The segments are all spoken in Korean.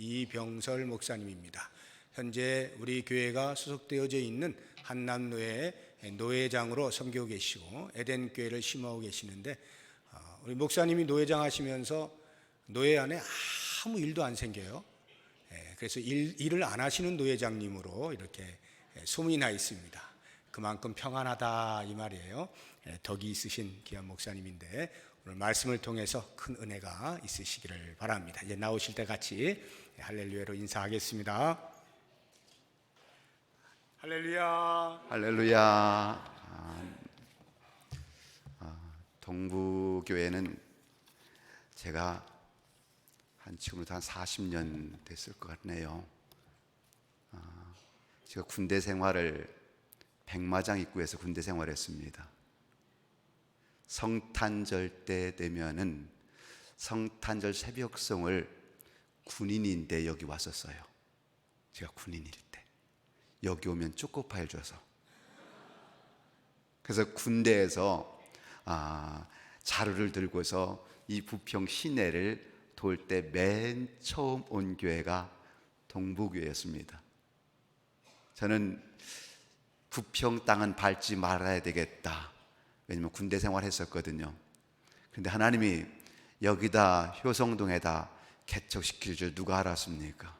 이병설 목사님입니다. 현재 우리 교회가 소속되어져 있는 한남노회 노회장으로 섬기고 계시고 에덴교회를 심호하고 계시는데, 우리 목사님이 노회장 하시면서 노회 안에 아무 일도 안 생겨요. 그래서 일을 안 하시는 노회장님으로 이렇게 소문이 나 있습니다. 그만큼 평안하다 이 말이에요. 덕이 있으신 귀한 목사님인데 오늘 말씀을 통해서 큰 은혜가 있으시기를 바랍니다. 이제 나오실 때 같이 할렐루야로 인사하겠습니다. 할렐루야. 할렐루야. 동부교회는 제가 지금부터 한 40년 됐을 것 같네요. 제가 군대 생활을 백마장 입구에서 군대 생활했습니다. 성탄절 때 되면은 성탄절 새벽송을 군인인데 여기 왔었어요. 제가 군인일 때 여기 오면 초코파일 줘서, 그래서 군대에서 자루를 들고서 이 부평 시내를 돌 때 맨 처음 온 교회가 동부교회였습니다. 저는 부평 땅은 밟지 말아야 되겠다. 왜냐면 군대 생활했었거든요. 그런데 하나님이 여기다 효성동에다 개척시킬 줄 누가 알았습니까?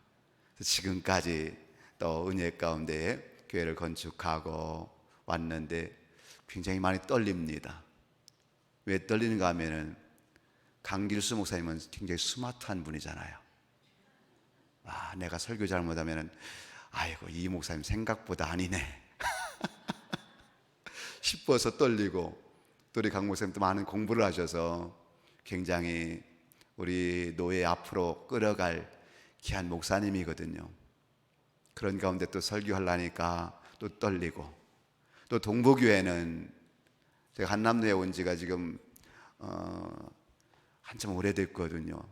지금까지 또 은혜 가운데 교회를 건축하고 왔는데 굉장히 많이 떨립니다. 왜 떨리는가 하면은 강길수 목사님은 굉장히 스마트한 분이잖아요. 내가 설교 잘못하면은 아이고 이 목사님 생각보다 아니네 싶어서 떨리고, 또 우리 강 목사님도 많은 공부를 하셔서 굉장히 우리 노예 앞으로 끌어갈 귀한 목사님이거든요. 그런 가운데 또 설교하려니까 또 떨리고, 또 동부교회는 제가 한남로에 온 지가 지금 한참 오래됐거든요.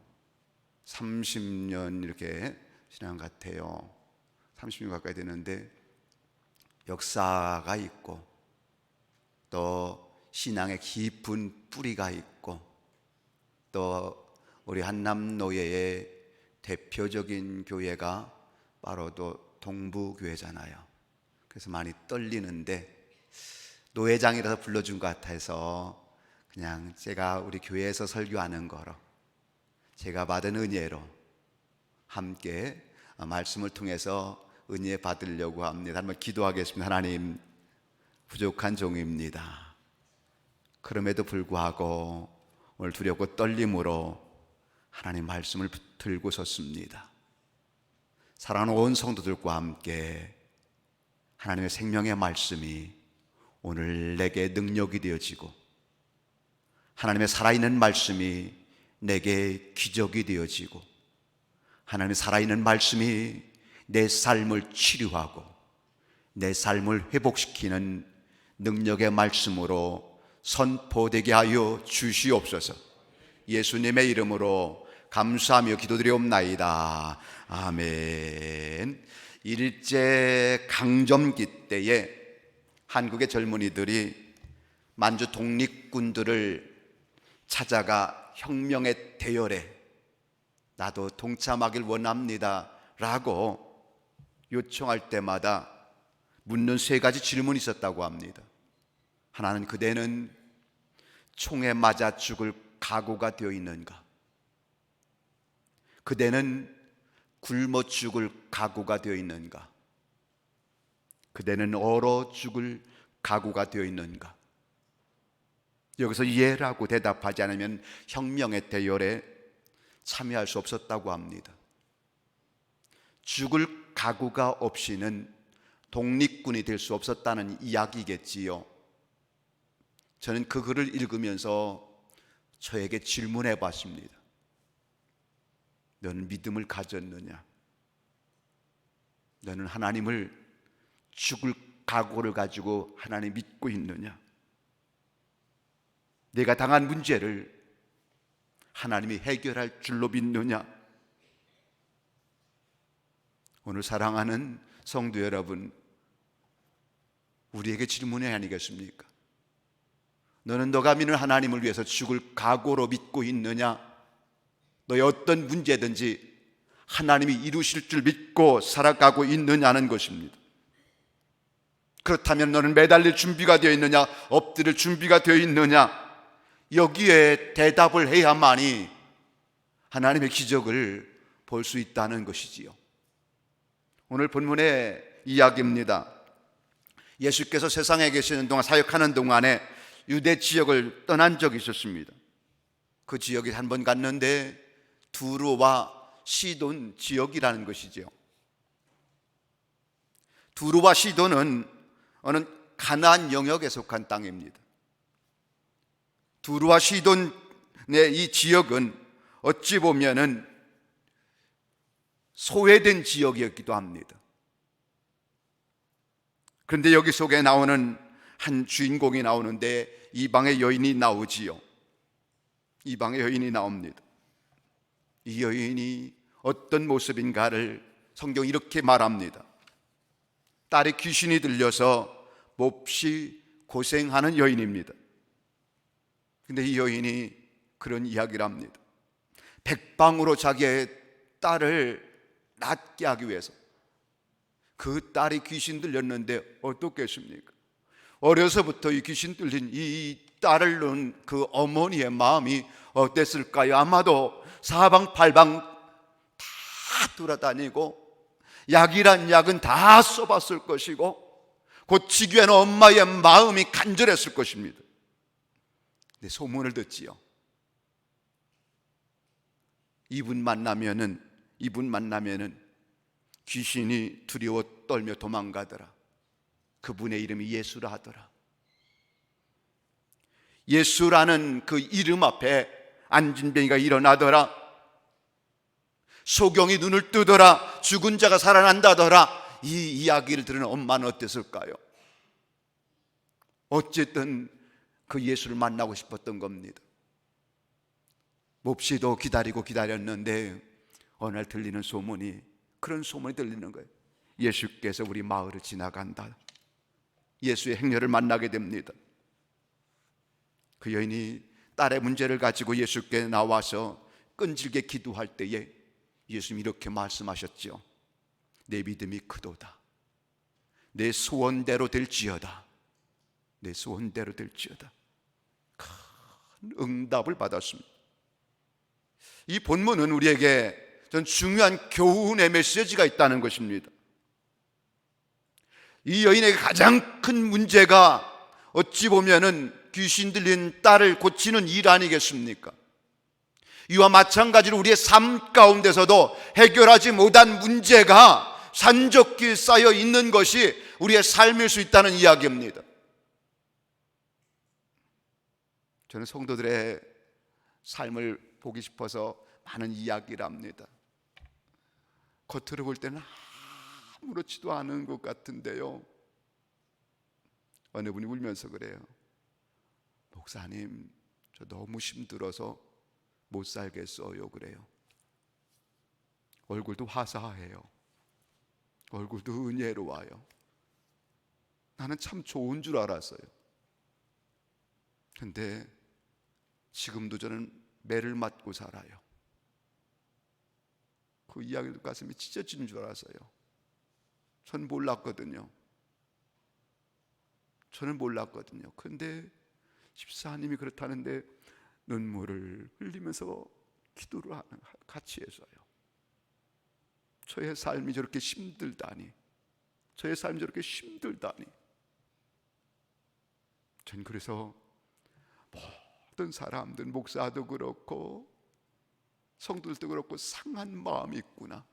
30년 이렇게 지난 것 같아요. 30년 가까이 되는데 역사가 있고 또 신앙의 깊은 뿌리가 있고, 또 우리 한남노예의 대표적인 교회가 바로 또 동부교회잖아요. 그래서 많이 떨리는데 노회장이라서 불러준 것 같아서 그냥 제가 우리 교회에서 설교하는 거로 제가 받은 은혜로 함께 말씀을 통해서 은혜 받으려고 합니다. 한번 기도하겠습니다. 하나님, 부족한 종입니다. 그럼에도 불구하고 오늘 두렵고 떨림으로 하나님 말씀을 들고 섰습니다. 사랑하는 온 성도들과 함께 하나님의 생명의 말씀이 오늘 내게 능력이 되어지고, 하나님의 살아있는 말씀이 내게 기적이 되어지고, 하나님의 살아있는 말씀이 내 삶을 치료하고 내 삶을 회복시키는 능력의 말씀으로 선포되게 하여 주시옵소서. 예수님의 이름으로 감사하며 기도드리옵나이다. 아멘. 일제 강점기 때에 한국의 젊은이들이 만주 독립군들을 찾아가 혁명의 대열에 나도 동참하길 원합니다 라고 요청할 때마다 묻는 세 가지 질문이 있었다고 합니다. 하나는, 그대는 총에 맞아 죽을 각오가 되어 있는가? 그대는 굶어 죽을 각오가 되어 있는가? 그대는 얼어 죽을 각오가 되어 있는가? 여기서 예라고 대답하지 않으면 혁명의 대열에 참여할 수 없었다고 합니다. 죽을 각오가 없이는 독립군이 될 수 없었다는 이야기겠지요. 저는 그 글을 읽으면서 저에게 질문해 봤습니다. 너는 믿음을 가졌느냐? 너는 하나님을 죽을 각오를 가지고 하나님 믿고 있느냐? 내가 당한 문제를 하나님이 해결할 줄로 믿느냐? 오늘 사랑하는 성도 여러분, 우리에게 질문이 아니겠습니까? 너는 너가 믿는 하나님을 위해서 죽을 각오로 믿고 있느냐? 너의 어떤 문제든지 하나님이 이루실 줄 믿고 살아가고 있느냐는 것입니다. 그렇다면 너는 매달릴 준비가 되어 있느냐, 엎드릴 준비가 되어 있느냐, 여기에 대답을 해야만이 하나님의 기적을 볼 수 있다는 것이지요. 오늘 본문의 이야기입니다. 예수께서 세상에 계시는 동안, 사역하는 동안에 유대 지역을 떠난 적이 있었습니다. 그 지역에 한 번 갔는데 두로와 시돈 지역이라는 것이죠. 두로와 시돈은 어느 가나안 영역에 속한 땅입니다. 두로와 시돈의 이 지역은 어찌 보면은 소외된 지역이었기도 합니다. 그런데 여기 속에 나오는 한 주인공이 나오는데 이방의 여인이 나오지요. 이방의 여인이 나옵니다. 이 여인이 어떤 모습인가를 성경이 이렇게 말합니다. 딸의 귀신이 들려서 몹시 고생하는 여인입니다. 근데 이 여인이 그런 이야기를 합니다. 백방으로 자기의 딸을 낫게 하기 위해서, 그 딸이 귀신 들렸는데 어떻겠습니까? 어려서부터 이 귀신 들린 이 딸을 낳은 그 어머니의 마음이 어땠을까요? 아마도 사방팔방 다 돌아다니고 약이란 약은 다 써봤을 것이고 고치기 위한 엄마의 마음이 간절했을 것입니다. 근데 소문을 듣지요. 이분 만나면은 귀신이 두려워 떨며 도망가더라. 그분의 이름이 예수라 하더라. 예수라는 그 이름 앞에 안진뱅이가 일어나더라. 소경이 눈을 뜨더라. 죽은 자가 살아난다더라. 이 이야기를 들은 엄마는 어땠을까요? 어쨌든 그 예수를 만나고 싶었던 겁니다. 몹시도 기다리고 기다렸는데 어느 날 들리는 소문이, 그런 소문이 들리는 거예요. 예수께서 우리 마을을 지나간다. 예수의 행렬을 만나게 됩니다. 그 여인이 딸의 문제를 가지고 예수께 나와서 끈질게 기도할 때에 예수님이 이렇게 말씀하셨죠. 내 믿음이 크도다. 내 소원대로 될지어다. 내 소원대로 될지어다. 큰 응답을 받았습니다. 이 본문은 우리에게 전 중요한 교훈의 메시지가 있다는 것입니다. 이 여인에게 가장 큰 문제가 어찌 보면은 귀신 들린 딸을 고치는 일 아니겠습니까? 이와 마찬가지로 우리의 삶 가운데서도 해결하지 못한 문제가 산적기 쌓여 있는 것이 우리의 삶일 수 있다는 이야기입니다. 저는 성도들의 삶을 보기 싶어서 많은 이야기를 합니다. 겉으로 볼 때는 아무렇지도 않은 것 같은데요, 어느 분이 울면서 그래요. 목사님, 저 너무 힘들어서 못 살겠어요. 그래요. 얼굴도 화사해요. 얼굴도 은혜로워요. 나는 참 좋은 줄 알았어요. 근데 지금도 저는 매를 맞고 살아요. 그 이야기를 듣고 가슴이 찢어지는 줄 알았어요. 전 몰랐거든요. 저는 몰랐거든요. 그런데 집사님이 그렇다는데 눈물을 흘리면서 기도를 같이 해서요. 저의 삶이 저렇게 힘들다니, 저의 삶이 저렇게 힘들다니. 전 그래서 모든 사람들, 목사도 그렇고 성도들도 그렇고 상한 마음이 있구나,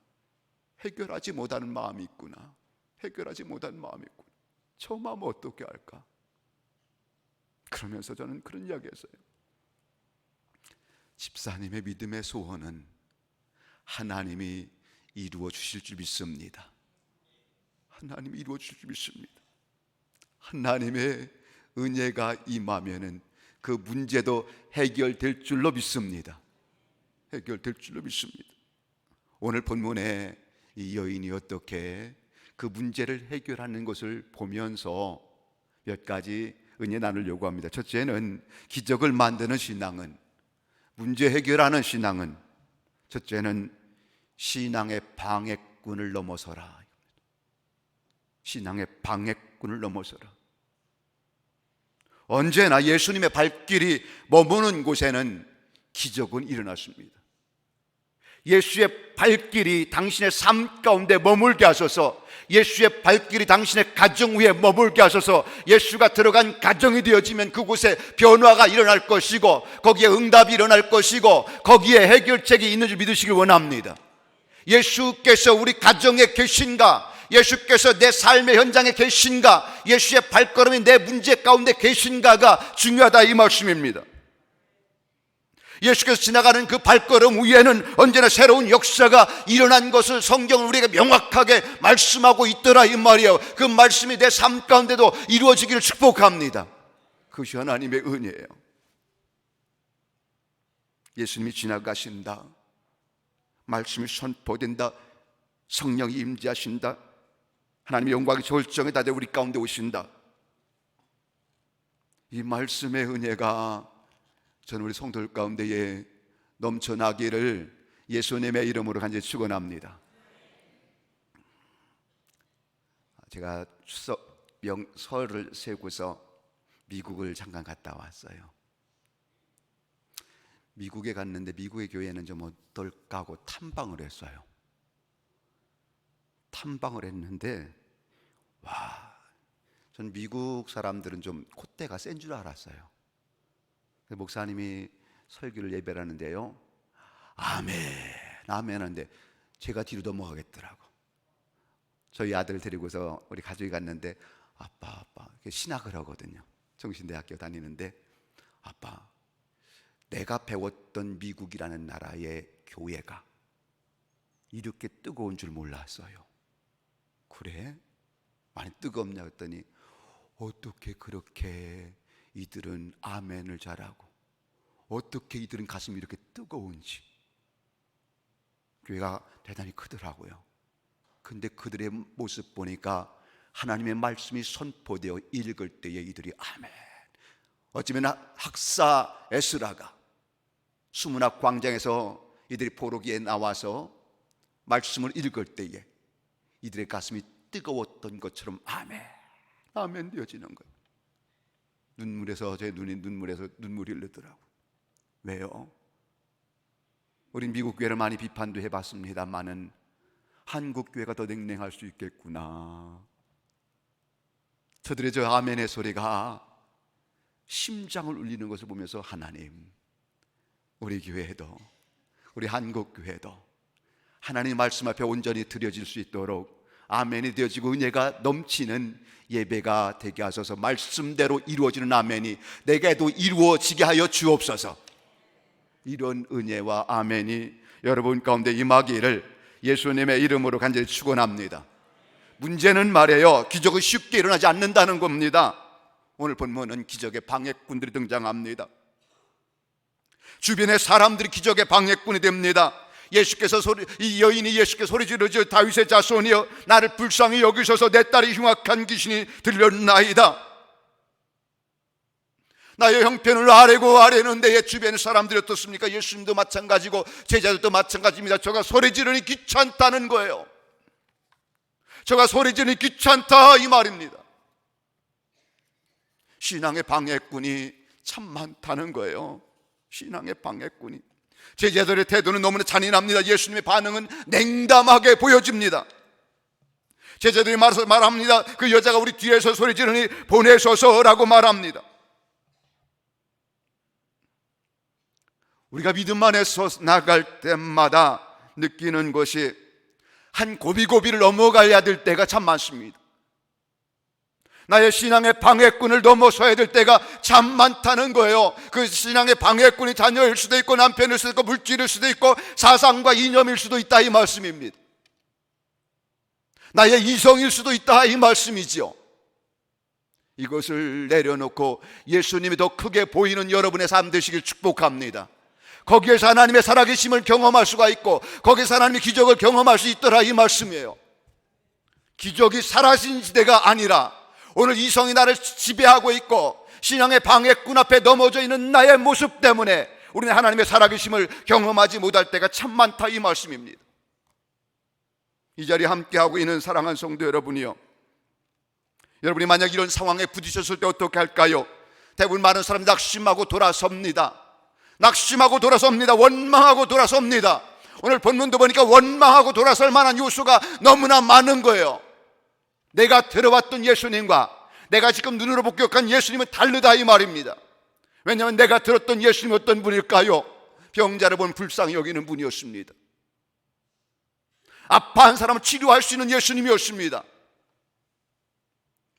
해결하지 못하는 마음이 있구나, 해결하지 못하는 마음이 있구나, 저 마음 어떻게 할까? 그러면서 저는 그런 이야기 했어요. 집사님의 믿음의 소원은 하나님이 이루어 주실 줄 믿습니다. 하나님이 이루어 주실 줄 믿습니다. 하나님의 은혜가 임하면은 그 문제도 해결될 줄로 믿습니다. 해결될 줄로 믿습니다. 오늘 본문에 이 여인이 어떻게 그 문제를 해결하는 것을 보면서 몇 가지 은혜 나누려고 합니다. 첫째는 기적을 만드는 신앙은, 문제 해결하는 신앙은, 첫째는 신앙의 방해꾼을 넘어서라. 신앙의 방해꾼을 넘어서라. 언제나 예수님의 발길이 머무는 곳에는 기적은 일어났습니다. 예수의 발길이 당신의 삶 가운데 머물게 하소서. 예수의 발길이 당신의 가정 위에 머물게 하소서. 예수가 들어간 가정이 되어지면 그곳에 변화가 일어날 것이고, 거기에 응답이 일어날 것이고, 거기에 해결책이 있는 줄 믿으시길 원합니다. 예수께서 우리 가정에 계신가? 예수께서 내 삶의 현장에 계신가? 예수의 발걸음이 내 문제 가운데 계신가가 중요하다, 이 말씀입니다. 예수께서 지나가는 그 발걸음 위에는 언제나 새로운 역사가 일어난 것을 성경은 우리에게 명확하게 말씀하고 있더라, 이 말이에요. 그 말씀이 내 삶 가운데도 이루어지기를 축복합니다. 그것이 하나님의 은혜예요. 예수님이 지나가신다, 말씀이 선포된다, 성령이 임재하신다, 하나님의 영광이 절정에 다돼 우리 가운데 오신다. 이 말씀의 은혜가 저는 우리 성도들 가운데에 넘쳐나기를 예수님의 이름으로 간절히 축원합니다. 제가 설을 세고서 미국을 잠깐 갔다 왔어요. 미국에 갔는데 미국의 교회는 좀 어떨까 하고 탐방을 했어요. 탐방을 했는데 전 미국 사람들은 좀 콧대가 센 줄 알았어요. 목사님이 설교를 예배를 하는데요, 아멘 아멘 하는데 제가 뒤로 넘어가겠더라고. 저희 아들 데리고서 우리 가족이 갔는데, 아빠 신학을 하거든요. 정신대학교 다니는데, 아빠, 내가 배웠던 미국이라는 나라의 교회가 이렇게 뜨거운 줄 몰랐어요. 그래? 많이 뜨겁냐 했더니, 어떻게 그렇게 이들은 아멘을 잘하고, 어떻게 이들은 가슴이 이렇게 뜨거운지. 교회가 대단히 크더라고요. 근데 그들의 모습 보니까 하나님의 말씀이 선포되어 읽을 때에 이들이 아멘. 어쩌면 학사 에스라가 수문학 광장에서 이들이 포로기에 나와서 말씀을 읽을 때에 이들의 가슴이 뜨거웠던 것처럼 아멘, 아멘 되어지는 거예요. 제 눈물에서 눈물이 흐르더라고요. 왜요? 우린 미국 교회를 많이 비판도 해봤습니다만은 한국 교회가 더 냉랭할 수 있겠구나. 저들의 저 아멘의 소리가 심장을 울리는 것을 보면서, 하나님, 우리 교회도, 우리 한국 교회도 하나님 말씀 앞에 온전히 드려질 수 있도록 아멘이 되어지고 은혜가 넘치는 예배가 되게 하소서. 말씀대로 이루어지는 아멘이 내게도 이루어지게 하여 주옵소서. 이런 은혜와 아멘이 여러분 가운데 임하기를 예수님의 이름으로 간절히 축원합니다. 문제는 말이에요, 기적은 쉽게 일어나지 않는다는 겁니다. 오늘 본문은 기적의 방해꾼들이 등장합니다. 주변의 사람들이 기적의 방해꾼이 됩니다. 이 여인이 예수께 소리 지르죠. 다윗의 자손이여, 나를 불쌍히 여기셔서 내 딸이 흉악한 귀신이 들렸나이다. 나의 형편을 아뢰는데 주변의 사람들이 어떻습니까? 예수님도 마찬가지고 제자들도 마찬가지입니다. 저가 소리 지르니 귀찮다는 거예요. 저가 소리 지르니 귀찮다, 이 말입니다. 신앙의 방해꾼이 참 많다는 거예요. 신앙의 방해꾼이. 제자들의 태도는 너무나 잔인합니다. 예수님의 반응은 냉담하게 보여집니다. 제자들이 말합니다. 그 여자가 우리 뒤에서 소리 지르니 보내소서라고 말합니다. 우리가 믿음 안에서 나갈 때마다 느끼는 것이, 한 고비고비를 넘어가야 될 때가 참 많습니다. 나의 신앙의 방해꾼을 넘어서야 될 때가 참 많다는 거예요. 그 신앙의 방해꾼이 자녀일 수도 있고, 남편일 수도 있고, 물질일 수도 있고, 사상과 이념일 수도 있다, 이 말씀입니다. 나의 이성일 수도 있다, 이 말씀이지요. 이것을 내려놓고 예수님이 더 크게 보이는 여러분의 삶 되시길 축복합니다. 거기에서 하나님의 살아계심을 경험할 수가 있고, 거기에서 하나님의 기적을 경험할 수 있더라, 이 말씀이에요. 기적이 사라진 시대가 아니라 오늘 이성이 나를 지배하고 있고 신앙의 방해꾼 앞에 넘어져 있는 나의 모습 때문에 우리는 하나님의 살아계심을 경험하지 못할 때가 참 많다, 이 말씀입니다. 이 자리에 함께하고 있는 사랑하는 성도 여러분이요, 여러분이 만약 이런 상황에 부딪혔을 때 어떻게 할까요? 대부분 많은 사람이 낙심하고 돌아섭니다. 낙심하고 돌아섭니다. 원망하고 돌아섭니다. 오늘 본문도 보니까 원망하고 돌아설 만한 요소가 너무나 많은 거예요. 내가 들어왔던 예수님과 내가 지금 눈으로 목격한 예수님은 다르다 이 말입니다. 왜냐하면 내가 들었던 예수님이 어떤 분일까요? 병자를 보면 불쌍히 여기는 분이었습니다. 아파한 사람을 치료할 수 있는 예수님이었습니다.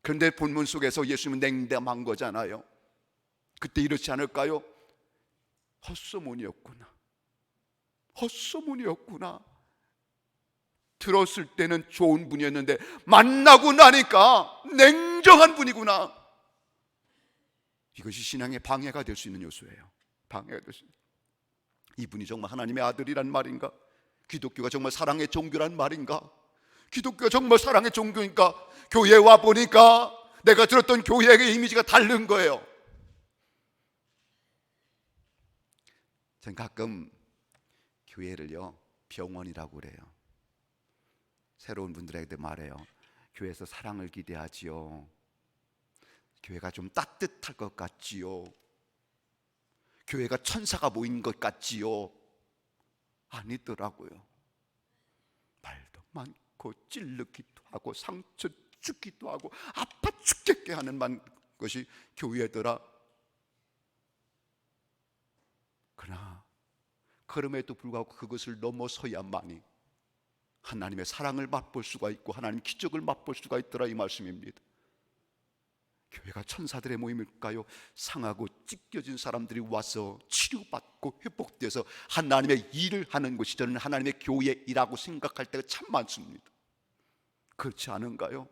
그런데 본문 속에서 예수님은 냉담한 거잖아요. 그때 이렇지 않을까요? 헛소문이었구나. 헛소문이었구나. 들었을 때는 좋은 분이었는데 만나고 나니까 냉정한 분이구나. 이것이 신앙의 방해가 될 수 있는 요소예요. 방해가 될 수 있는. 이분이 정말 하나님의 아들이란 말인가? 기독교가 정말 사랑의 종교란 말인가? 기독교가 정말 사랑의 종교니까 교회에 와 보니까 내가 들었던 교회의 이미지가 다른 거예요. 전 가끔 교회를요 병원이라고 그래요. 새로운 분들에게 말해요. 교회에서 사랑을 기대하지요. 교회가 좀 따뜻할 것 같지요. 교회가 천사가 모인 것 같지요. 아니더라고요. 말도 많고 찔르기도 하고 상처 주기도 하고 아파 죽겠게 하는 것이 교회더라. 그러나 그럼에도 불구하고 그것을 넘어서야만이 하나님의 사랑을 맛볼 수가 있고 하나님의 기적을 맛볼 수가 있더라 이 말씀입니다. 교회가 천사들의 모임일까요? 상하고 찢겨진 사람들이 와서 치료받고 회복돼서 하나님의 일을 하는 것이 저는 하나님의 교회이라고 생각할 때가 참 많습니다. 그렇지 않은가요?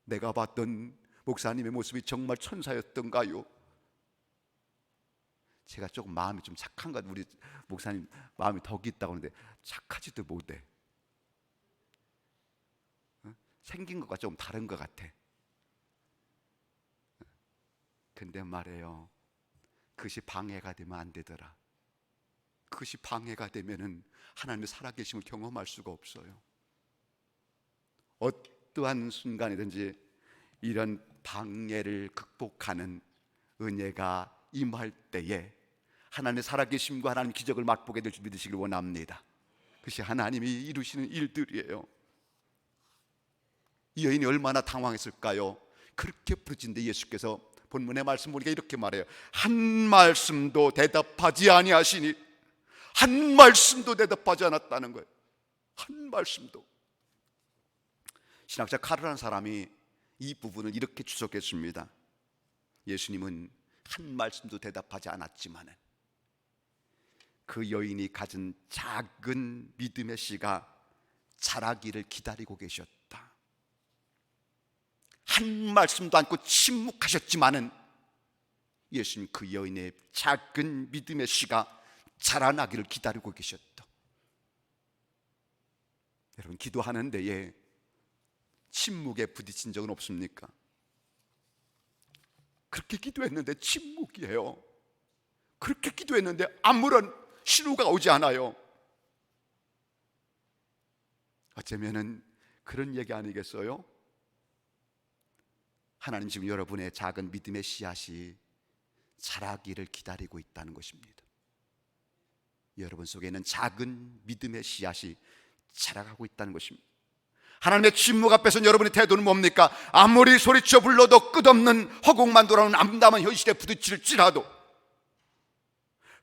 내가 봤던 목사님의 모습이 정말 천사였던가요? 제가 조금 마음이 좀 착한 것 같아요. 우리 목사님 마음이 덕이 있다고 하는데 착하지도 못해. 생긴 것과 좀 다른 것 같아. 근데 말이에요, 그것이 방해가 되면 안 되더라. 그것이 방해가 되면은 하나님의 살아계심을 경험할 수가 없어요. 어떠한 순간이든지 이런 방해를 극복하는 은혜가 임할 때에 하나님의 살아계심과 하나님의 기적을 맛보게 될 줄 믿으시길 원합니다. 그것이 하나님이 이루시는 일들이에요. 이 여인이 얼마나 당황했을까요? 그렇게 부르짖는데 예수께서 본문의 말씀 보니까 이렇게 말해요. 한 말씀도 대답하지 아니하시니, 한 말씀도 대답하지 않았다는 거예요. 한 말씀도. 신학자 카르라는 사람이 이 부분을 이렇게 추적했습니다. 예수님은 한 말씀도 대답하지 않았지만은 그 여인이 가진 작은 믿음의 씨가 자라기를 기다리고 계셨다. 한 말씀도 않고 침묵하셨지만은 예수님 그 여인의 작은 믿음의 씨가 자라나기를 기다리고 계셨다. 여러분, 기도하는 데에 침묵에 부딪힌 적은 없습니까? 그렇게 기도했는데 침묵이에요. 그렇게 기도했는데 아무런 신호가 오지 않아요. 어쩌면은 그런 얘기 아니겠어요? 하나님 지금 여러분의 작은 믿음의 씨앗이 자라기를 기다리고 있다는 것입니다. 여러분 속에는 작은 믿음의 씨앗이 자라가고 있다는 것입니다. 하나님의 침묵 앞에서 여러분의 태도는 뭡니까? 아무리 소리쳐 불러도 끝없는 허공만 돌아오는 암담한 현실에 부딪힐지라도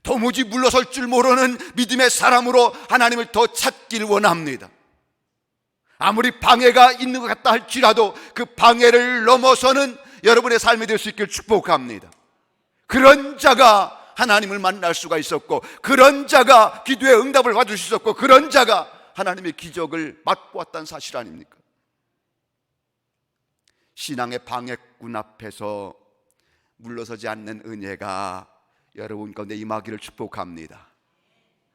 도무지 물러설 줄 모르는 믿음의 사람으로 하나님을 더 찾기를 원합니다. 아무리 방해가 있는 것 같다 할지라도 그 방해를 넘어서는 여러분의 삶이 될 수 있기를 축복합니다. 그런 자가 하나님을 만날 수가 있었고, 그런 자가 기도의 응답을 받을 수 있었고, 그런 자가 하나님의 기적을 맛보았다는 사실 아닙니까? 신앙의 방해꾼 앞에서 물러서지 않는 은혜가 여러분 가운데 임하기를 축복합니다.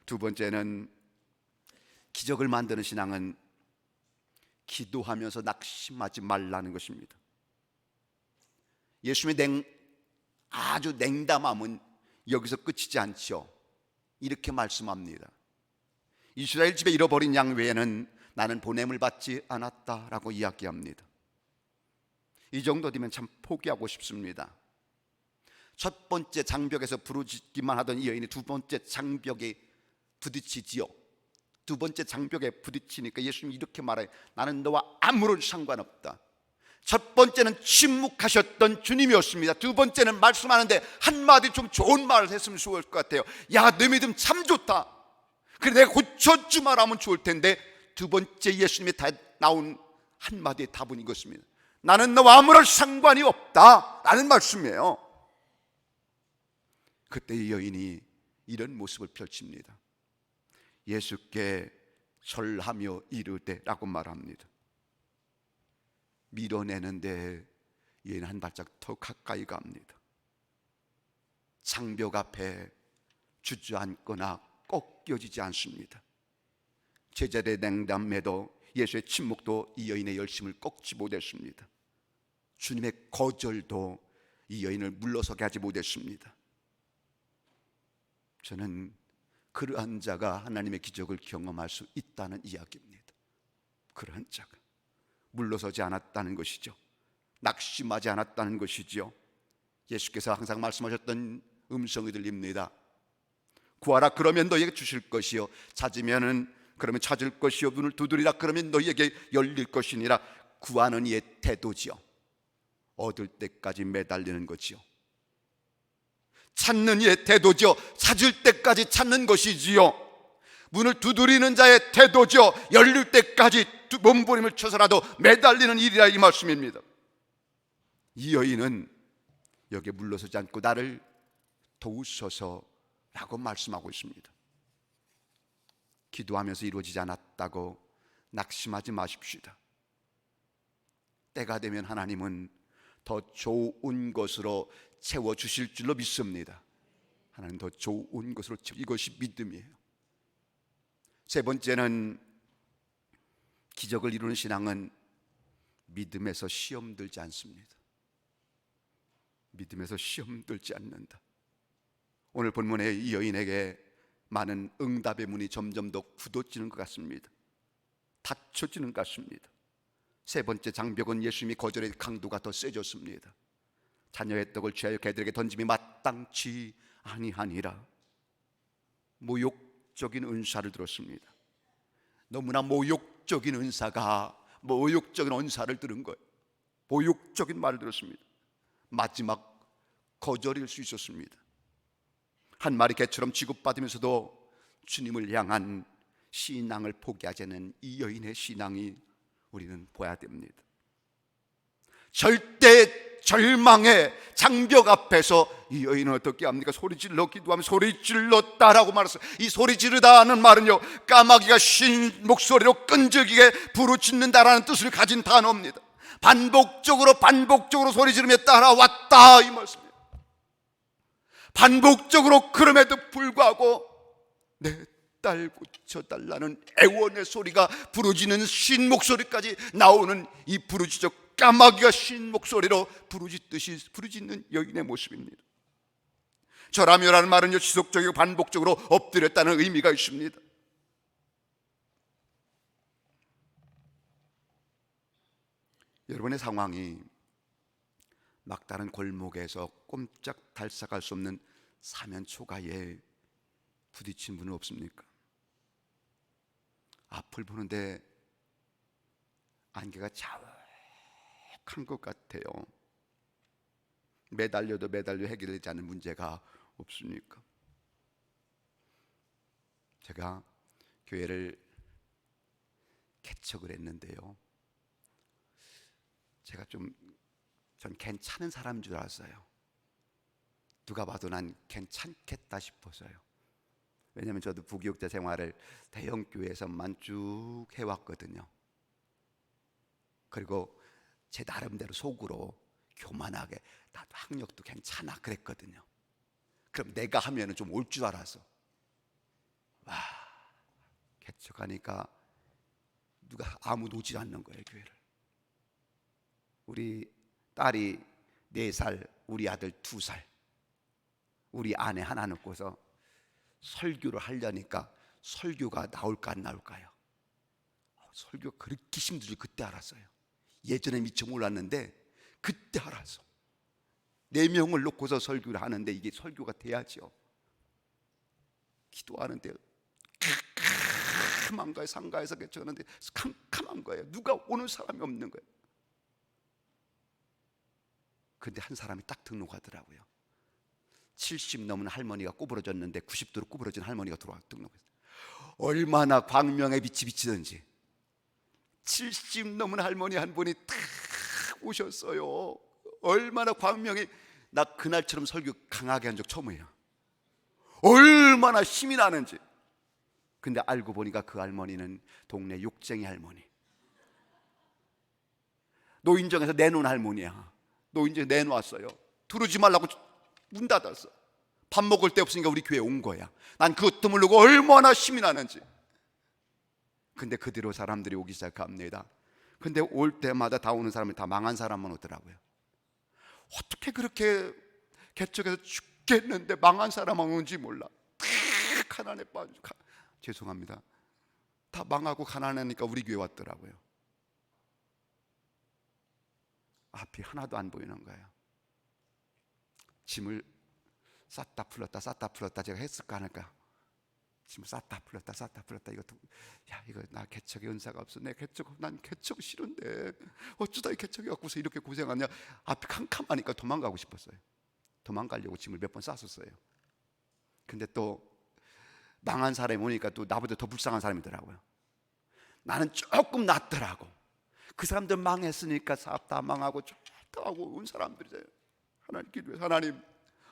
두 번째는, 기적을 만드는 신앙은 기도하면서 낙심하지 말라는 것입니다. 예수님의 아주 냉담함은 여기서 끝이지 않죠. 이렇게 말씀합니다. 이스라엘 집에 잃어버린 양 외에는 나는 보냄을 받지 않았다라고 이야기합니다. 이 정도 되면 참 포기하고 싶습니다. 첫 번째 장벽에서 부르짖기만 하던 이 여인이 두 번째 장벽에 부딪히지요. 두 번째 장벽에 부딪히니까 예수님이 이렇게 말해요. 나는 너와 아무런 상관없다. 첫 번째는 침묵하셨던 주님이었습니다. 두 번째는 말씀하는데 한마디 좀 좋은 말을 했으면 좋을 것 같아요. 야, 내 믿음 참 좋다. 그래, 내가 고쳐주마 하면 좋을 텐데, 두 번째 예수님이 나온 한마디의 답은 이것입니다. 나는 너와 아무런 상관이 없다 라는 말씀이에요. 그때 이 여인이 이런 모습을 펼칩니다. 예수께 절하며 이르되 라고 말합니다. 밀어내는데 얘는 한 발짝 더 가까이 갑니다. 장벽 앞에 주저앉거나 꺾여지지 않습니다. 제자들의 냉담에도 예수의 침묵도 이 여인의 열심을 꺾지 못했습니다. 주님의 거절도 이 여인을 물러서게 하지 못했습니다. 저는 그러한 자가 하나님의 기적을 경험할 수 있다는 이야기입니다. 그러한 자가 물러서지 않았다는 것이죠. 낙심하지 않았다는 것이죠. 예수께서 항상 말씀하셨던 음성이 들립니다. 구하라 그러면 너희에게 주실 것이요, 찾으면은 그러면 찾을 것이요, 문을 두드리라 그러면 너희에게 열릴 것이니라. 구하는 이의 태도지요. 얻을 때까지 매달리는 거지요. 찾는 이의 태도지요. 찾을 때까지 찾는 것이지요. 문을 두드리는 자의 태도죠. 열릴 때까지 몸부림을 쳐서라도 매달리는 일이라 이 말씀입니다. 이 여인은 여기에 물러서지 않고 나를 도우소서라고 말씀하고 있습니다. 기도하면서 이루어지지 않았다고 낙심하지 마십시다. 때가 되면 하나님은 더 좋은 것으로 채워주실 줄로 믿습니다. 하나님 더 좋은 것으로 이것이 믿음이에요. 세 번째는, 기적을 이루는 신앙은 믿음에서 시험 들지 않습니다. 믿음에서 시험 들지 않는다. 오늘 본문의 이 여인에게 많은 응답의 문이 점점 더 굳어지는 것 같습니다. 닫혀지는 것 같습니다. 세 번째 장벽은 예수님이 거절의 강도가 더 세졌습니다. 자녀의 떡을 취하여 개들에게 던짐이 마땅치 아니하니라. 모욕적인 은사를 들었습니다. 너무나 모욕적인 은사가 모욕적인 은사를 들은 거예요. 모욕적인 말을 들었습니다. 마지막 거절일 수 있었습니다. 한 마리 개처럼 취급받으면서도 주님을 향한 신앙을 포기하지 않는 이 여인의 신앙이 우리는 보아야 됩니다. 절대 절망의 장벽 앞에서 이 여인은 어떻게 합니까? 소리 질러 기도하면 소리 질렀다라고 말했어요. 이 소리 지르다 하는 말은요, 까마귀가 쉰 목소리로 끈질기게 부르짖는다라는 뜻을 가진 단어입니다. 반복적으로 소리 지르며 따라왔다 이 말씀이에요. 반복적으로 그럼에도 불구하고 내 딸 고쳐달라는 애원의 소리가 부르짖는 쉰 목소리까지 나오는 이 부르짖어 까마귀가 쉰 목소리로 부르짖듯이 부르짖는 여인의 모습입니다. 절하며라는 말은요, 지속적이고 반복적으로 엎드렸다는 의미가 있습니다. 여러분의 상황이 막다른 골목에서 꼼짝 달싹할 수 없는 사면 초가에 부딪힌 분은 없습니까? 앞을 보는데 안개가 자욱한 것 같아요. 매달려 해결되지 않는 문제가 없습니까? 제가 교회를 개척을 했는데요, 제가 전 괜찮은 사람인 줄 알았어요. 누가 봐도 난 괜찮겠다 싶어서요. 왜냐하면 저도 부교육자 생활을 대형 교회에서만 쭉 해왔거든요. 그리고 제 나름대로 속으로 교만하게 나도 학력도 괜찮아 그랬거든요. 그럼 내가 하면은 좀 올 줄 알아서. 와, 개척하니까 누가 아무도 오지 않는 거예요, 교회를. 우리 딸이 4살, 우리 아들 2살, 우리 아내 하나 놓고서 설교를 하려니까 설교가 나올까 안 나올까요? 설교가 그렇게 힘들지 그때 알았어요. 예전에 미처 몰랐는데 그때 알았어. 4명을 놓고서 설교를 하는데 이게 설교가 돼야죠. 기도하는데 캄캄한 거예요. 상가에서 개척하는데 캄캄한 거예요. 누가 오는 사람이 없는 거예요. 근데 한 사람이 딱 등록하더라고요. 70 넘은 할머니가 구부러졌는데 90도로 구부러진 할머니가 들어와 등록했어요. 얼마나 광명의 빛이 비치든지 70 넘은 할머니 한 분이 탁 오셨어요. 얼마나 광명이, 나 그날처럼 설교 강하게 한 적 처음이에요. 얼마나 힘이 나는지. 근데 알고 보니까 그 할머니는 동네 욕쟁이 할머니, 노인정에서 내놓은 할머니야. 노인정에 내놓았어요. 들어오지 말라고 문 닫았어. 밥 먹을 데 없으니까 우리 교회에 온 거야. 난 그것도 모르고 얼마나 힘이 나는지. 근데 그대로 사람들이 오기 시작합니다. 근데 올 때마다 다 오는 사람이 다 망한 사람만 오더라고요. 어떻게 그렇게 개척해서 죽겠는데 망한 사람만 오는지 몰라. 다 가난에 빠져. 죄송합니다. 다 망하고 가난하니까 우리 교회 왔더라고요. 앞이 하나도 안 보이는 거예요. 짐을 쌌다 풀었다 쌌다 풀었다 제가 했을까 안 할까? 짐을 쌌다 풀었다 쌌다 풀었다. 이것도, 야, 이거 나 개척의 은사가 없어. 난 개척 싫은데 어쩌다 이 개척이 갖고서 이렇게 고생하냐. 앞이 캄캄하니까 도망가고 싶었어요. 도망가려고 짐을 몇 번 쌌었어요. 근데 또 망한 사람이 오니까 또 나보다 더 불쌍한 사람이더라고요. 나는 조금 낫더라고. 그 사람들 망했으니까 사업 다 망하고 좋다고 온 사람들이잖아요. 하나님 기도해서, 하나님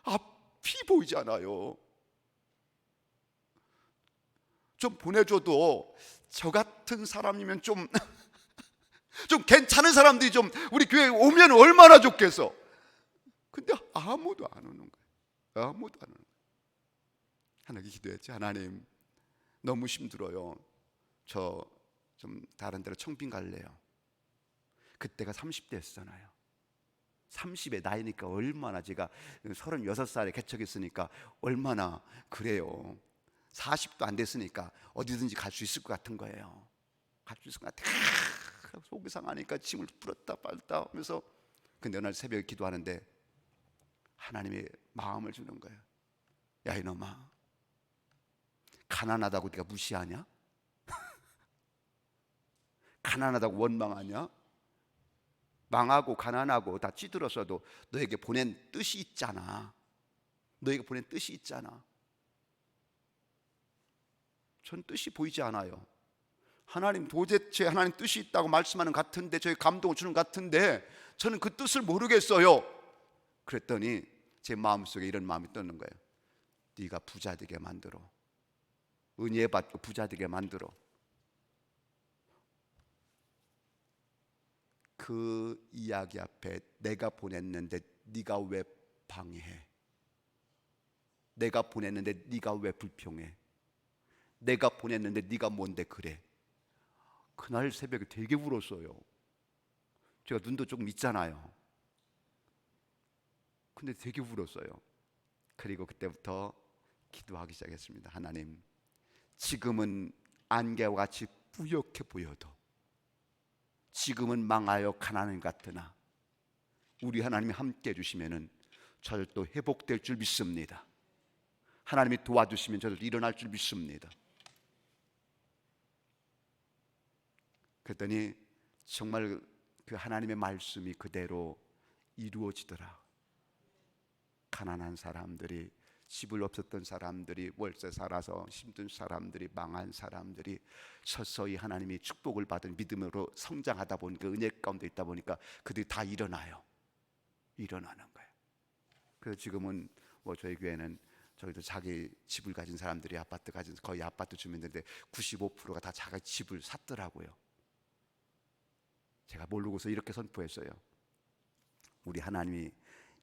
앞이 보이지 않아요. 좀 보내줘도 저 같은 사람이면 좀 괜찮은 사람들이 좀 우리 교회에 오면 얼마나 좋겠어. 근데 아무도 안 오는 거예요. 아무도 안 오는 거예요. 하나님 기도했지. 하나님 너무 힘들어요. 저 좀 다른 데로 청빙 갈래요. 그때가 30대였잖아요 30에 나이니까 얼마나, 제가 36살에 개척했으니까 얼마나 그래요. 40도 안 됐으니까 어디든지 갈 수 있을 것 같은 거예요. 갈 수 있을 것 같아. 속이 상하니까 짐을 풀었다 빨다 하면서, 근데 어느 날 새벽에 기도하는데 하나님의 마음을 주는 거예요. 야, 이놈아, 가난하다고 네가 무시하냐? 가난하다고 원망하냐? 망하고 가난하고 다 찌들었어도 너에게 보낸 뜻이 있잖아. 너에게 보낸 뜻이 있잖아. 전 뜻이 보이지 않아요. 하나님, 도대체 하나님 뜻이 있다고 말씀하는 것 같은데, 저희 감동을 주는 것 같은데 저는 그 뜻을 모르겠어요. 그랬더니 제 마음속에 이런 마음이 뜨는 거예요. 네가 부자 되게 만들어. 은혜 받고 부자 되게 만들어. 그 이야기 앞에 내가 보냈는데 네가 왜 방해해? 내가 보냈는데 네가 왜 불평해? 내가 보냈는데 네가 뭔데 그래? 그날 새벽에 되게 울었어요. 제가 눈도 조금 있잖아요. 근데 되게 울었어요. 그리고 그때부터 기도하기 시작했습니다. 하나님, 지금은 안개와 같이 뿌옇게 보여도, 지금은 망하여 가난한 것 같으나 우리 하나님이 함께 해주시면은 저들도 회복될 줄 믿습니다. 하나님이 도와주시면 저들도 일어날 줄 믿습니다. 그랬더니 정말 그 하나님의 말씀이 그대로 이루어지더라. 가난한 사람들이, 집을 없었던 사람들이, 월세 살아서 힘든 사람들이, 망한 사람들이 서서히 하나님이 축복을 받은 믿음으로 성장하다 보니까, 은혜 가운데 있다 보니까 그들이 다 일어나요. 일어나는 거예요. 그래서 지금은 뭐 저희 교회는, 저희도 자기 집을 가진 사람들이, 아파트 가진, 거의 아파트 주민들인데 95%가 다 자기 집을 샀더라고요. 제가 모르고서 이렇게 선포했어요. 우리 하나님이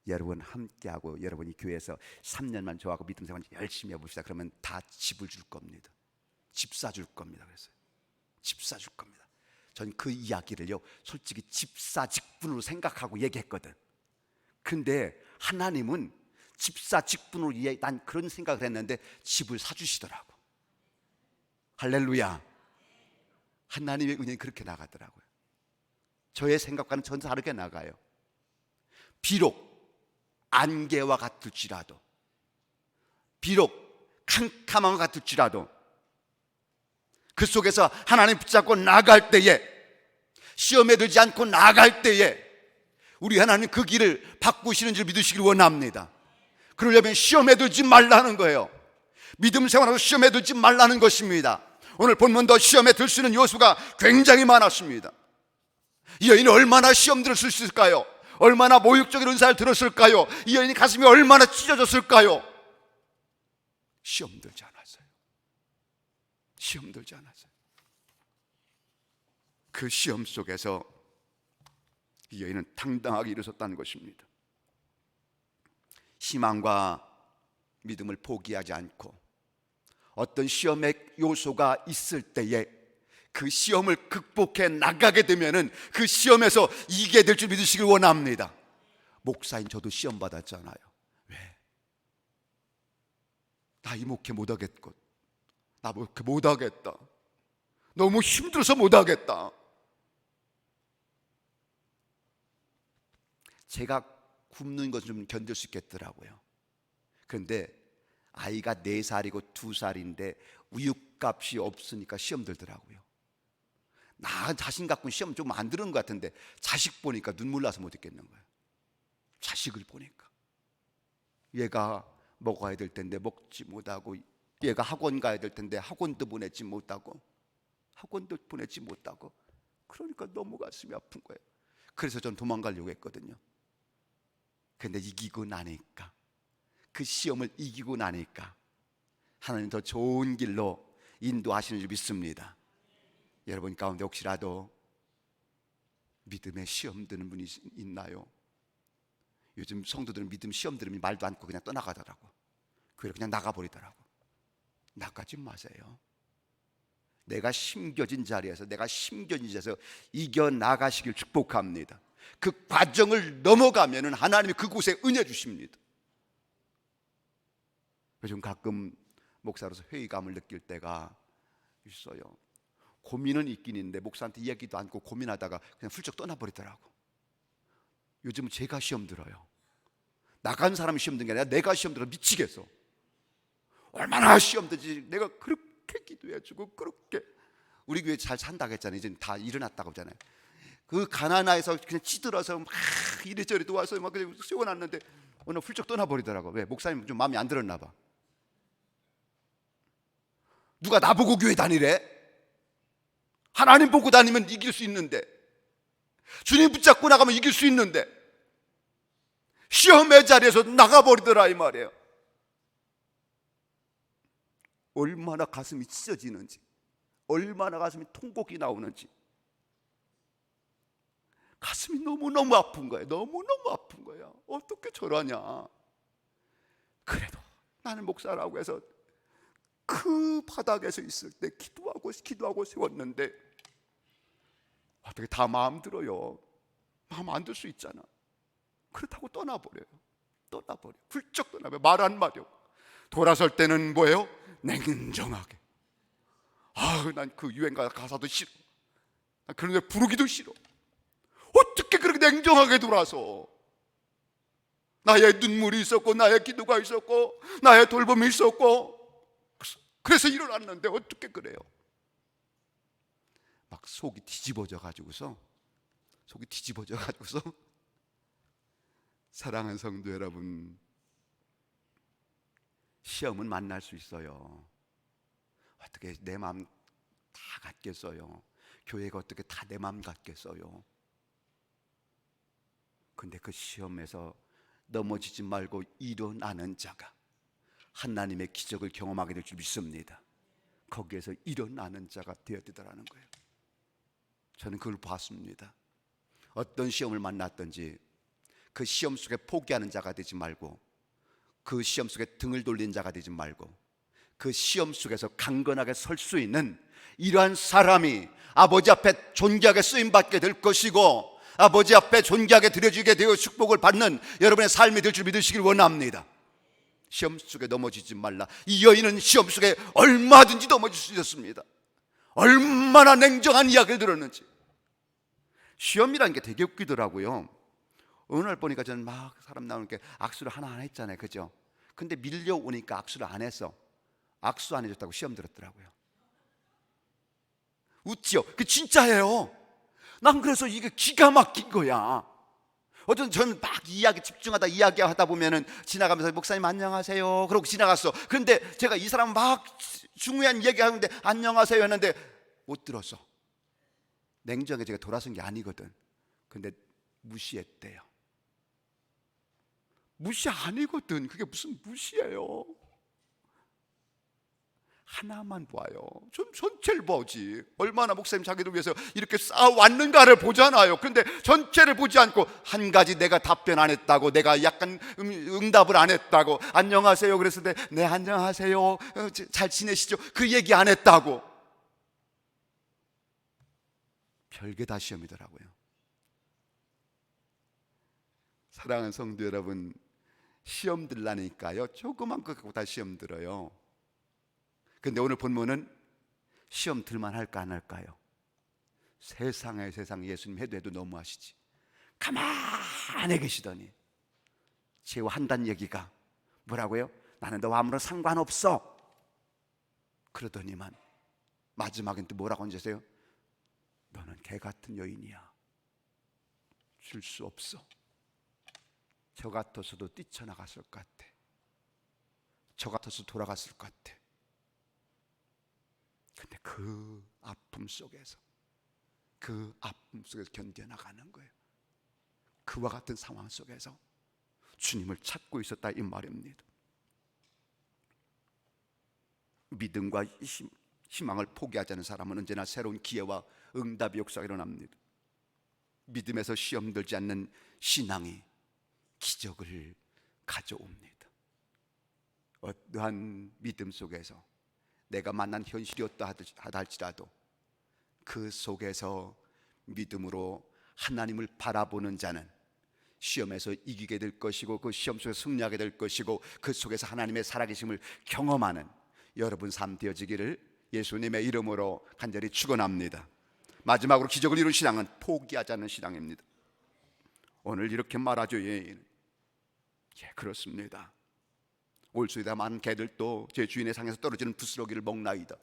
여러분 함께하고 여러분이 교회에서 3년만 저하고 믿음 생활 열심히 해봅시다. 그러면 다 집을 줄 겁니다. 집 사줄 겁니다. 그랬어요. 집 사줄 겁니다. 전 그 이야기를요, 솔직히 집사 직분으로 생각하고 얘기했거든. 근데 하나님은 집사 직분으로, 난 그런 생각을 했는데 집을 사주시더라고. 할렐루야. 하나님의 은혜는 그렇게 나가더라고요. 저의 생각과는 전혀 다르게 나가요. 비록 안개와 같을지라도, 비록 캄캄한 것 같을지라도, 그 속에서 하나님 붙잡고 나갈 때에, 시험에 들지 않고 나갈 때에 우리 하나님 그 길을 바꾸시는 줄 믿으시길 원합니다. 그러려면 시험에 들지 말라는 거예요. 믿음 생활하고 시험에 들지 말라는 것입니다. 오늘 본문도 시험에 들 수 있는 요소가 굉장히 많았습니다. 이 여인이 얼마나 시험 들었을 수 있을까요? 얼마나 모욕적인 은사를 들었을까요? 이 여인이 가슴이 얼마나 찢어졌을까요? 시험 들지 않았어요. 시험 들지 않았어요. 그 시험 속에서 이 여인은 당당하게 일어섰다는 것입니다. 희망과 믿음을 포기하지 않고 어떤 시험의 요소가 있을 때에 그 시험을 극복해 나가게 되면은 그 시험에서 이기게 될 줄 믿으시길 원합니다. 목사인 저도 시험 받았잖아요. 왜? 나 이 목회 못하겠고, 나 목회 못하겠다, 너무 힘들어서 못하겠다. 제가 굶는 것 좀 견딜 수 있겠더라고요. 그런데 아이가 4살이고 2살인데 우유값이 없으니까 시험 들더라고요. 나 자신 갖고는 시험 좀 안 들은 것 같은데 자식 보니까 눈물 나서 못 있겠는 거예요. 자식을 보니까 얘가 먹어야 될 텐데 먹지 못하고, 얘가 학원 가야 될 텐데 학원도 보내지 못하고, 그러니까 너무 가슴이 아픈 거예요. 그래서 전 도망가려고 했거든요. 그런데 이기고 나니까, 그 시험을 이기고 나니까 하나님 더 좋은 길로 인도하시는 줄 믿습니다. 여러분 가운데 혹시라도 믿음에 시험 드는 분이 있나요? 요즘 성도들은 믿음 시험 들으면 말도 않고 그냥 떠나가더라고. 교회를 그냥 나가버리더라고. 나가지 마세요. 내가 심겨진 자리에서 이겨나가시길 축복합니다. 그 과정을 넘어가면 하나님이 그곳에 은혜 주십니다. 요즘 가끔 목사로서 회의감을 느낄 때가 있어요. 고민은 있긴 있는데 목사한테 이야기도 않고 고민하다가 그냥 훌쩍 떠나버리더라고. 요즘은 제가 시험 들어요. 나간 사람이 시험 드는 게 아니라 내가 시험 들어 미치겠어. 얼마나 시험 들지. 내가 그렇게 기도해주고 그렇게, 우리 교회 잘 산다고 했잖아요. 이제 다 일어났다고 하잖아요. 그 가나나에서 그냥 찌들어서 막 이래저래 도와서 막 그냥 세워놨는데 오늘 훌쩍 떠나버리더라고. 왜? 목사님 좀 마음에 안 들었나 봐. 누가 나보고 교회 다니래? 하나님 보고 다니면 이길 수 있는데, 주님 붙잡고 나가면 이길 수 있는데 시험의 자리에서 나가버리더라 이 말이에요. 얼마나 가슴이 찢어지는지, 얼마나 가슴이 통곡이 나오는지, 가슴이 너무너무 아픈 거예요. 너무너무 아픈 거예요. 어떻게 저러냐. 그래도 나는 목사라고 해서 그 바닥에서 있을 때 기도하고 세웠는데 어떻게 다 마음 들어요. 마음 안 들 수 있잖아. 그렇다고 떠나버려요. 훌쩍 떠나버려요. 말 한마디 없고. 돌아설 때는 뭐예요? 냉정하게. 난 그 유행가 가사도 싫어. 난 그런 데 부르기도 싫어. 어떻게 그렇게 냉정하게 돌아서, 나의 눈물이 있었고 나의 기도가 있었고 나의 돌봄이 있었고 그래서 일어났는데 어떻게 그래요? 막 속이 뒤집어져 가지고서 사랑하는 성도 여러분, 시험은 만날 수 있어요. 어떻게 내 마음 다 같겠어요? 교회가 어떻게 다 내 마음 같겠어요? 근데 그 시험에서 넘어지지 말고 일어나는 자가 하나님의 기적을 경험하게 될 줄 믿습니다. 거기에서 일어나는 자가 되어야 되더라는 거예요. 저는 그걸 봤습니다. 어떤 시험을 만났든지 그 시험 속에 포기하는 자가 되지 말고, 그 시험 속에 등을 돌리는 자가 되지 말고, 그 시험 속에서 강건하게 설 수 있는 이러한 사람이 아버지 앞에 존귀하게 쓰임받게 될 것이고, 아버지 앞에 존귀하게 드려지게 되어 축복을 받는 여러분의 삶이 될 줄 믿으시길 원합니다. 시험 속에 넘어지지 말라. 이 여인은 시험 속에 얼마든지 넘어질 수 있었습니다. 얼마나 냉정한 이야기를 들었는지. 시험이라는 게 되게 웃기더라고요. 어느 날 보니까 저는 막 사람 나오니까 악수를 하나하나 했잖아요, 그죠? 근데 밀려오니까 악수를 안 해서 악수 안 해줬다고 시험 들었더라고요. 웃지요? 그 진짜예요. 난 그래서 이게 기가 막힌 거야. 어떤 저는 막 이야기 집중하다 이야기하다 보면은 지나가면서 목사님 안녕하세요 그러고 지나갔어. 근데 제가 이 사람 막 중요한 이야기 하는데 안녕하세요 했는데 못 들었어. 냉정하게 제가 돌아선 게 아니거든. 근데 무시했대요. 무시 아니거든. 그게 무슨 무시예요. 하나만 봐요. 좀 전체를 보지. 얼마나 목사님 자기를 위해서 이렇게 쌓아왔는가를 보잖아요. 근데 전체를 보지 않고 한 가지 내가 답변 안 했다고, 내가 약간 응답을 안 했다고, 안녕하세요 그랬을 때 네 안녕하세요 잘 지내시죠 그 얘기 안 했다고. 별게 다 시험이더라고요. 사랑하는 성도 여러분, 시험 들라니까요 조그만 거 갖고 다 시험 들어요. 근데 오늘 본문은 시험 들만 할까 안 할까요? 세상 예수님 해도 너무하시지. 가만히 계시더니 제어한다는 얘기가 뭐라고요? 나는 너와 아무런 상관없어 그러더니만 마지막엔 또 뭐라고 앉으세요? 너는 개 같은 여인이야. 줄 수 없어. 저 같아서도 뛰쳐나갔을 것 같아. 저 같아서 돌아갔을 것 같아. 근데 그 아픔 속에서 견뎌나가는 거예요. 그와 같은 상황 속에서 주님을 찾고 있었다 이 말입니다. 믿음과 희망을 포기하지 않는 사람은 언제나 새로운 기회와 응답의 역사가 일어납니다. 믿음에서 시험 들지 않는 신앙이 기적을 가져옵니다. 어떠한 믿음 속에서 내가 만난 현실이었다 하다 할지라도 그 속에서 믿음으로 하나님을 바라보는 자는 시험에서 이기게 될 것이고 그 시험 속에서 승리하게 될 것이고 그 속에서 하나님의 살아계심을 경험하는 여러분 삶 되어지기를 예수님의 이름으로 간절히 축원합니다. 마지막으로 기적을 이룬 신앙은 포기하지 않는 신앙입니다. 오늘 이렇게 말하죠. 예, 그렇습니다. 올수이다 많은 개들도 제 주인의 상에서 떨어지는 부스러기를 먹나이다.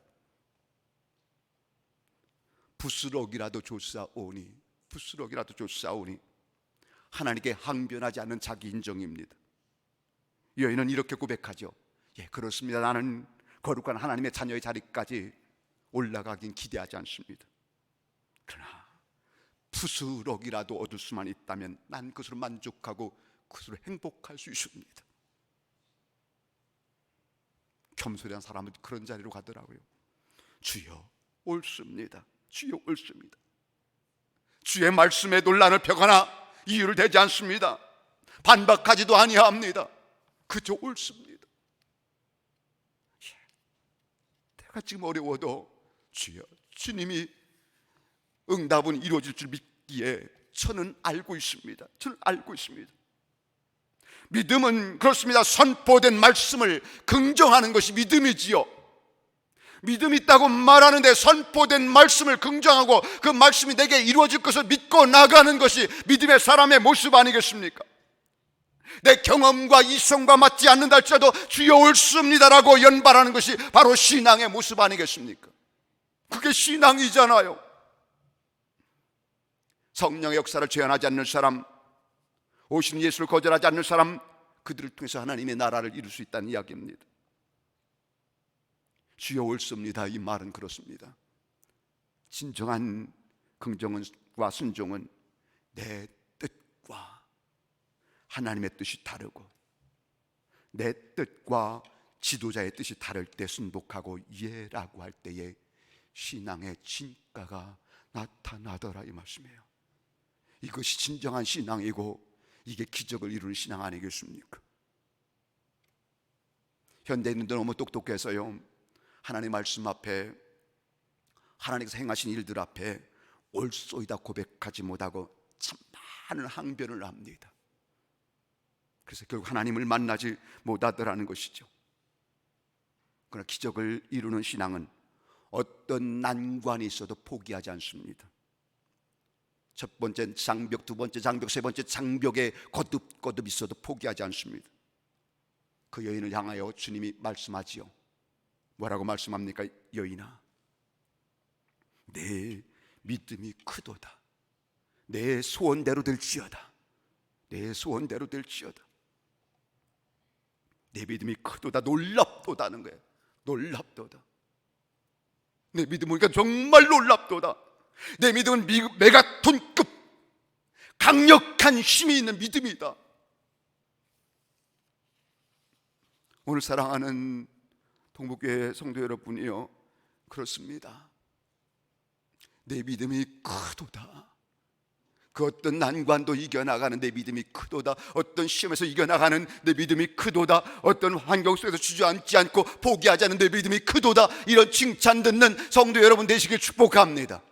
부스러기라도 쫓아오니 하나님께 항변하지 않는 자기 인정입니다. 여인은 이렇게 고백하죠. 예, 그렇습니다. 나는 거룩한 하나님의 자녀의 자리까지 올라가긴 기대하지 않습니다. 그러나 부스러기라도 얻을 수만 있다면 난 그것으로 만족하고 그것으로 행복할 수 있습니다. 겸손한 사람은 그런 자리로 가더라고요. 주여 옳습니다. 주여 옳습니다. 주의 말씀에 논란을 펴거나 이유를 대지 않습니다. 반박하지도 아니합니다. 그저 옳습니다. 내가 지금 어려워도 주여 주님이 응답은 이루어질 줄 믿기에 저는 알고 있습니다. 믿음은 그렇습니다. 선포된 말씀을 긍정하는 것이 믿음이지요. 믿음이 있다고 말하는데 선포된 말씀을 긍정하고 그 말씀이 내게 이루어질 것을 믿고 나가는 것이 믿음의 사람의 모습 아니겠습니까? 내 경험과 이성과 맞지 않는다 할지라도 주여 옳습니다라고 연발하는 것이 바로 신앙의 모습 아니겠습니까? 그게 신앙이잖아요. 성령의 역사를 제한하지 않는 사람, 오신 예수를 거절하지 않는 사람, 그들을 통해서 하나님의 나라를 이룰 수 있다는 이야기입니다. 주여 옳습니다. 이 말은 그렇습니다. 진정한 긍정과 순종은 내 뜻과 하나님의 뜻이 다르고 내 뜻과 지도자의 뜻이 다를 때 순복하고 예라고 할 때에 신앙의 진가가 나타나더라 이 말씀이에요. 이것이 진정한 신앙이고 이게 기적을 이루는 신앙 아니겠습니까? 현대인들 너무 똑똑해서요, 하나님의 말씀 앞에, 하나님께서 행하신 일들 앞에 옳소이다 고백하지 못하고 참 많은 항변을 합니다. 그래서 결국 하나님을 만나지 못하더라는 것이죠. 그러나 기적을 이루는 신앙은 어떤 난관이 있어도 포기하지 않습니다. 첫 번째 장벽, 두 번째 장벽, 세 번째 장벽에 거듭 있어도 포기하지 않습니다. 그 여인을 향하여 주님이 말씀하지요. 뭐라고 말씀합니까? 여인아, 내 믿음이 크도다. 내 소원대로 될지어다. 내 소원대로 될지어다. 내 믿음이 크도다. 놀랍도다는 거예요. 놀랍도다. 내 믿음은 정말 놀랍도다. 내 믿음은 메가톤급 강력한 힘이 있는 믿음이다. 오늘 사랑하는 동북교회 성도 여러분이요, 그렇습니다. 내 믿음이 크도다. 그 어떤 난관도 이겨나가는 내 믿음이 크도다. 어떤 시험에서 이겨나가는 내 믿음이 크도다. 어떤 환경 속에서 주저앉지 않고 포기하지 않는 내 믿음이 크도다. 이런 칭찬 듣는 성도 여러분 되시길 축복합니다.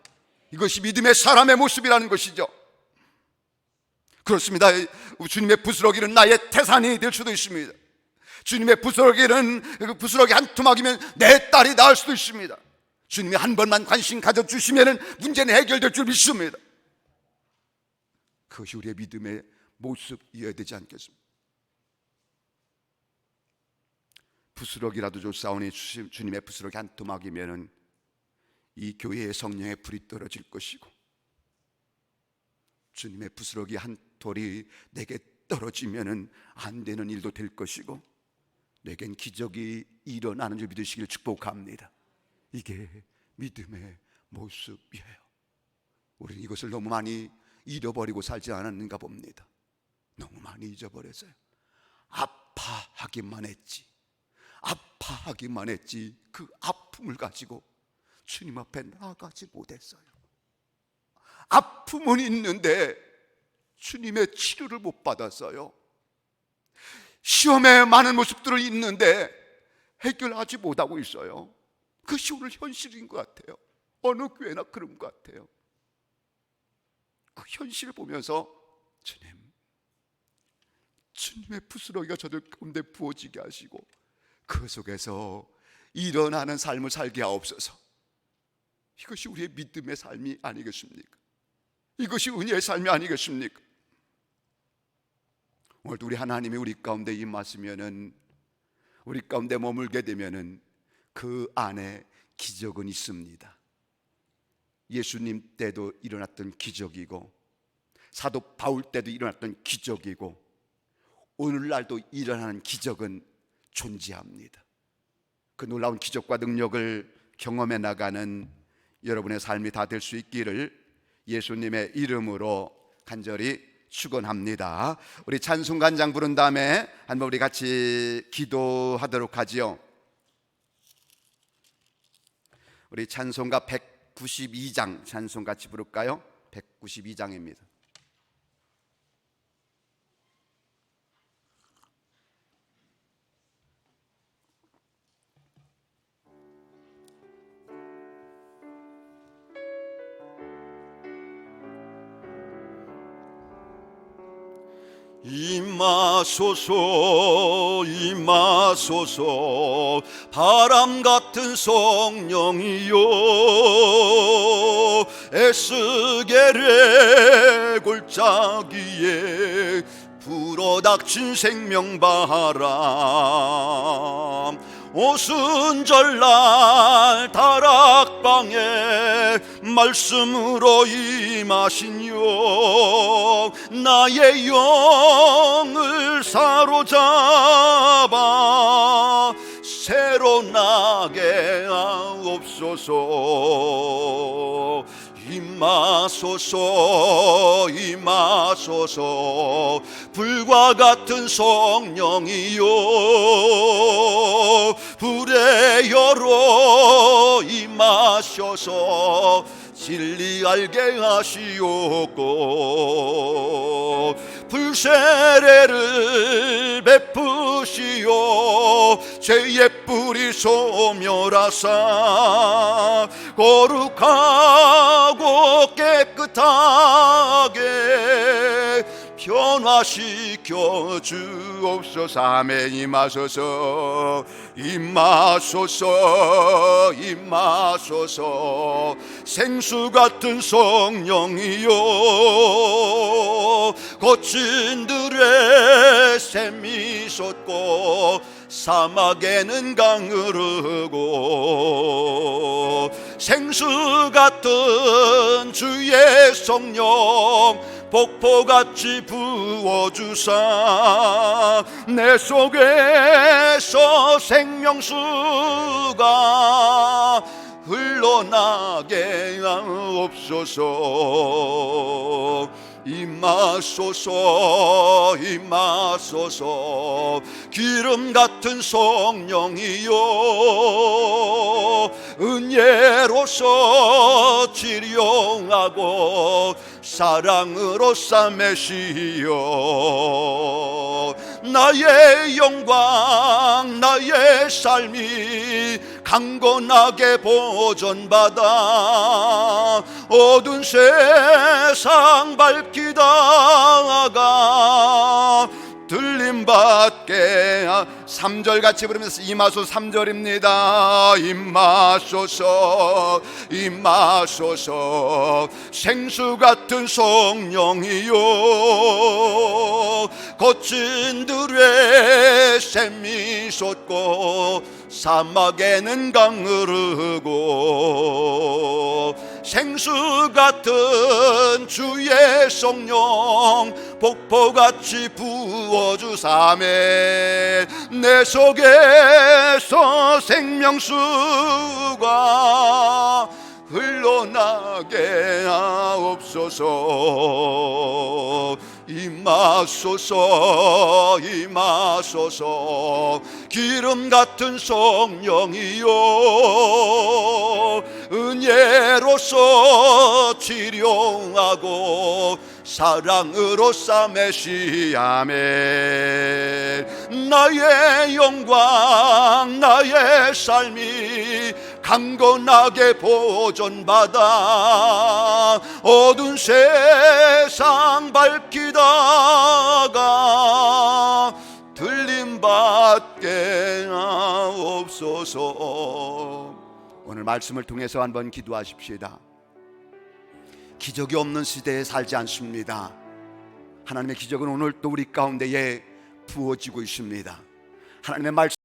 이것이 믿음의 사람의 모습이라는 것이죠. 그렇습니다. 주님의 부스러기는 나의 태산이 될 수도 있습니다. 주님의 부스러기는 그 부스러기 한 토막이면 내 딸이 낳을 수도 있습니다. 주님이 한 번만 관심 가져주시면 문제는 해결될 줄 믿습니다. 그것이 우리의 믿음의 모습이어야 되지 않겠습니까? 부스러기라도 좋사오니 주님의 부스러기 한 토막이면 이 교회의 성령의 불이 떨어질 것이고, 주님의 부스러기 한 돌이 내게 떨어지면 안 되는 일도 될 것이고, 내겐 기적이 일어나는 줄 믿으시길 축복합니다. 이게 믿음의 모습이에요. 우리는 이것을 너무 많이 잃어버리고 살지 않았는가 봅니다. 너무 많이 잊어버렸어요. 아파하기만 했지. 아파하기만 했지. 그 아픔을 가지고 주님 앞에 나아가지 못했어요. 아픔은 있는데 주님의 치료를 못 받았어요. 시험에 많은 모습들은 있는데 해결하지 못하고 있어요. 그것이 오늘 현실인 것 같아요. 어느 교회나 그런 것 같아요. 그 현실을 보면서 주님의 부스러기가 저들 가운데 부어지게 하시고 그 속에서 일어나는 삶을 살게 하옵소서. 이것이 우리의 믿음의 삶이 아니겠습니까? 이것이 은혜의 삶이 아니겠습니까? 오늘도 우리 하나님이 우리 가운데 임하시면은, 우리 가운데 머물게 되면은 그 안에 기적은 있습니다. 예수님 때도 일어났던 기적이고, 사도 바울 때도 일어났던 기적이고, 오늘날도 일어나는 기적은 존재합니다. 그 놀라운 기적과 능력을 경험해 나가는 여러분의 삶이 다 될 수 있기를 예수님의 이름으로 간절히 축원합니다. 우리 찬송간장 부른 다음에 한번 우리 같이 기도하도록 하지요. 우리 찬송가 192장 찬송 같이 부를까요? 192장입니다. 임하소서 임하소서 바람 같은 성령이여 에스겔의 골짜기에 불어닥친 생명바람 오순절날 다락방에 말씀으로 임하시뇨 나의 영을 사로잡아 새로 나게 하옵소서. 임하소서 임하소서 불과 같은 성령이여 불에 열어 임하셔서 진리 알게 하시옵고 불세례를 베푸시오 죄의 뿌리 소멸하사 거룩하고 깨끗하게 변화시켜 주옵소서. 아멘. 임하소서 임하소서 임하소서. 생수 같은 성령이여 거친 들에 샘이 솟고 사막에는 강 흐르고 생수 같은 주의 성령 폭포같이 부어주사 내 속에서 생명수가 흘러나게 하옵소서. 임하소서 임하소서. 기름 같은 성령이여 은혜로서 치료하고 사랑으로 싸매시어 나의 영광 나의 삶이 강건하게 보존받아 어두운 세상 밝히다가 들림받게 3절 같이 부르면서 임하소서. 3절입니다. 임하소서 임하소서. 생수 같은 성령이여 거친 들에 샘이 솟고 사막에는 강 흐르고 생수 같은 주의 성령 폭포같이 부어주사매 내 속에서 생명수가 흘러나게 하옵소서. 임하소서 임하소서. 기름 같은 성령이여 은혜로서 치료하고 사랑으로 싸매시아멘. 나의 영광 나의 삶이 강건하게 보존받아 어두운 세상 밝히다가 들림받게 하옵소서. 오늘 말씀을 통해서 한번 기도하십시다. 기적이 없는 시대에 살지 않습니다. 하나님의 기적은 오늘 또 우리 가운데에 부어지고 있습니다. 하나님의 말씀